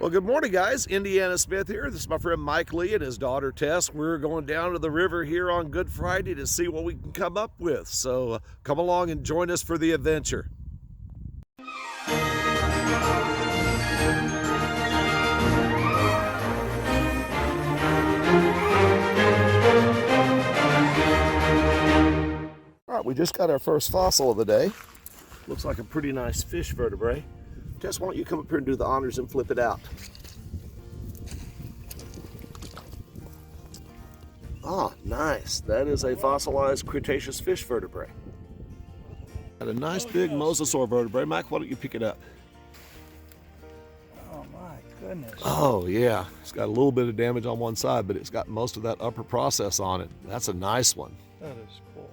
Well, good morning, guys. Indiana Smith here. This is my friend Mike Lee and his daughter Tess. We're going down to the river here on Good Friday to see what we can come up with. So come along and join us for the adventure. All right, we just got our first fossil of the day. Looks like a pretty nice fish vertebrae. Tess, why don't you come up here and do the honors and flip it out? Ah, nice. That is a fossilized Cretaceous fish vertebrae. Got a nice big mosasaur vertebrae. Mike, why don't you pick it up? Oh my goodness. Oh yeah, it's got a little bit of damage on one side, but it's got most of that upper process on it. That's a nice one. That is cool.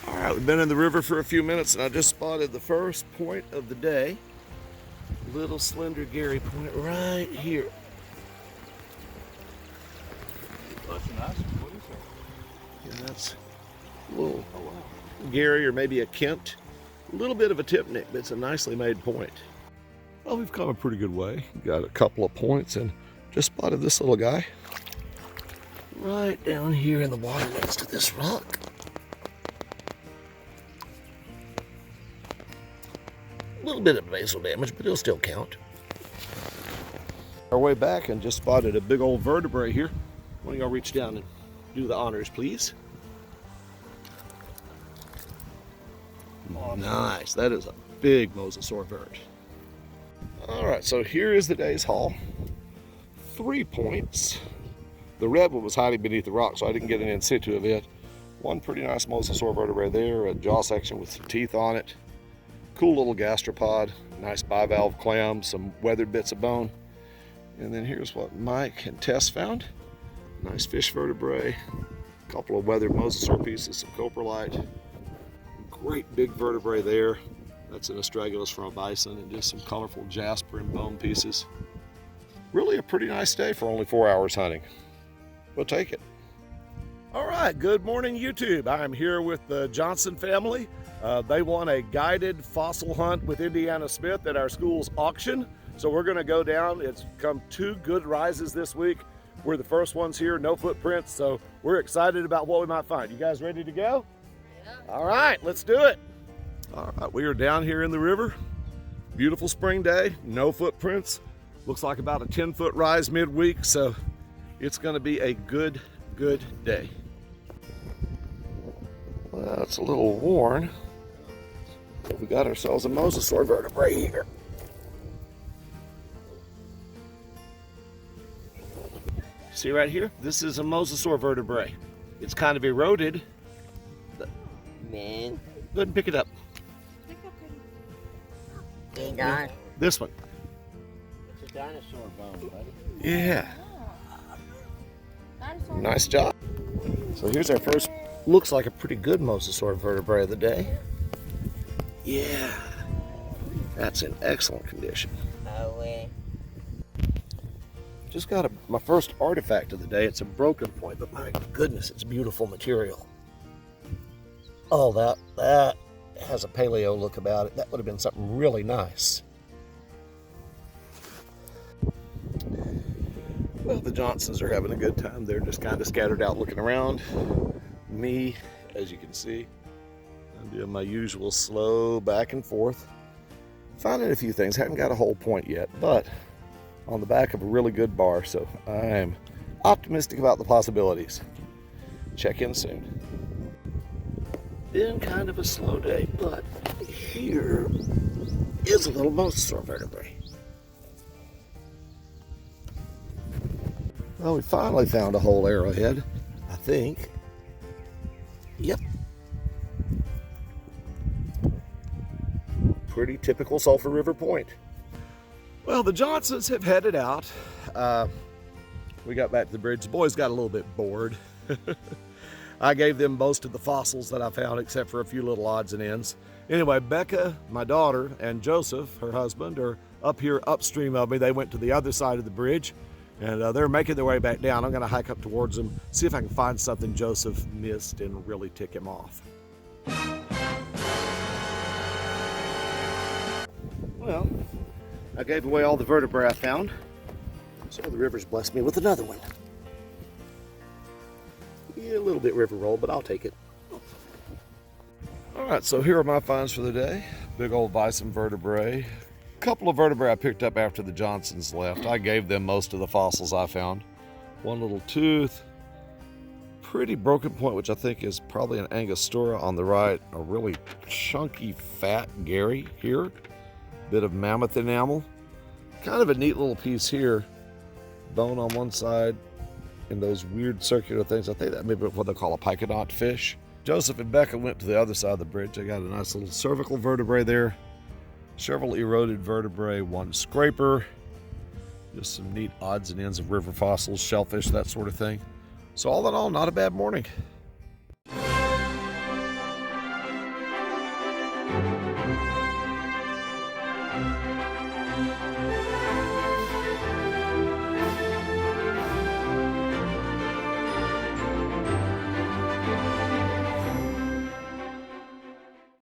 All right, we've been in the river for a few minutes and I just spotted the first point of the day. Little slender Gary point right here. That's a nice one. What is that? Yeah, that's a little Gary or maybe a Kent. A little bit of a tip nick, but it's a nicely made point. Well, we've come a pretty good way. Got a couple of points and just spotted this little guy right down here in the water next to this rock. A little bit of basal damage, but it'll still count. Our way back and just spotted a big old vertebrae here. Why don't y'all reach down and do the honors, please? Awesome. Nice. That is a big mosasaur vert. All right, so here is the day's haul. 3 points. The red one was hiding beneath the rock, so I didn't get an in situ of it. One pretty nice mosasaur vertebrae there, a jaw section with some teeth on it. Cool little gastropod, nice bivalve clam, some weathered bits of bone. And then here's what Mike and Tess found. Nice fish vertebrae, a couple of weathered mosasaur pieces, some coprolite. Great big vertebrae there. That's an astragalus from a bison, and just some colorful jasper and bone pieces. Really a pretty nice day for only 4 hours hunting. We'll take it. All right, good morning YouTube. I'm here with the Johnson family. They won a guided fossil hunt with Indiana Smith at our school's auction. So we're gonna go down. It's come 2 good rises this week. We're the first ones here, no footprints. So we're excited about what we might find. You guys ready to go? Yeah. All right, let's do it. All right, we are down here in the river. Beautiful spring day, no footprints. Looks like about a 10-foot rise midweek. So it's gonna be a good day. Well, it's a little worn. But we got ourselves a mosasaur vertebrae here. See right here? This is a mosasaur vertebrae. It's kind of eroded. Man, go ahead and pick it up. This one. It's a dinosaur bone, buddy. Yeah. Nice job. So here's our first, looks like a pretty good mosasaur vertebrae of the day. Yeah, that's in excellent condition. Just got my first artifact of the day. It's a broken point, but my goodness, it's beautiful material. Oh, that has a paleo look about it. That would have been something really nice. Well, the Johnsons are having a good time. They're just kind of scattered out looking around. Me, as you can see, I'm doing my usual slow back and forth. Finding a few things. Haven't got a whole point yet, but on the back of a really good bar, so I'm optimistic about the possibilities. Check in soon. Been kind of a slow day, but here is a little mosasaur vertebrae. Well, we finally found a whole arrowhead, I think. Yep. Pretty typical Sulphur River point. Well, the Johnsons have headed out. We got back to the bridge. The boys got a little bit bored. I gave them most of the fossils that I found, except for a few little odds and ends. Anyway, Becca, my daughter, and Joseph, her husband, are up here upstream of me. They went to the other side of the bridge, and they're making their way back down. I'm gonna hike up towards them, see if I can find something Joseph missed and really tick him off. Well, I gave away all the vertebrae I found, so the river's blessed me with another one. Yeah, a little bit river roll, but I'll take it. All right, so here are my finds for the day. Big old bison vertebrae. A couple of vertebrae I picked up after the Johnsons left. I gave them most of the fossils I found. One little tooth, pretty broken point, which I think is probably an Angostura on the right. A really chunky, fat Gary here. Bit of mammoth enamel. Kind of a neat little piece here. Bone on one side and those weird circular things. I think that may be what they call a picodont fish. Joseph and Becca went to the other side of the bridge. I got a nice little cervical vertebrae there. Several eroded vertebrae, one scraper. Just some neat odds and ends of river fossils, shellfish, that sort of thing. So all in all, not a bad morning.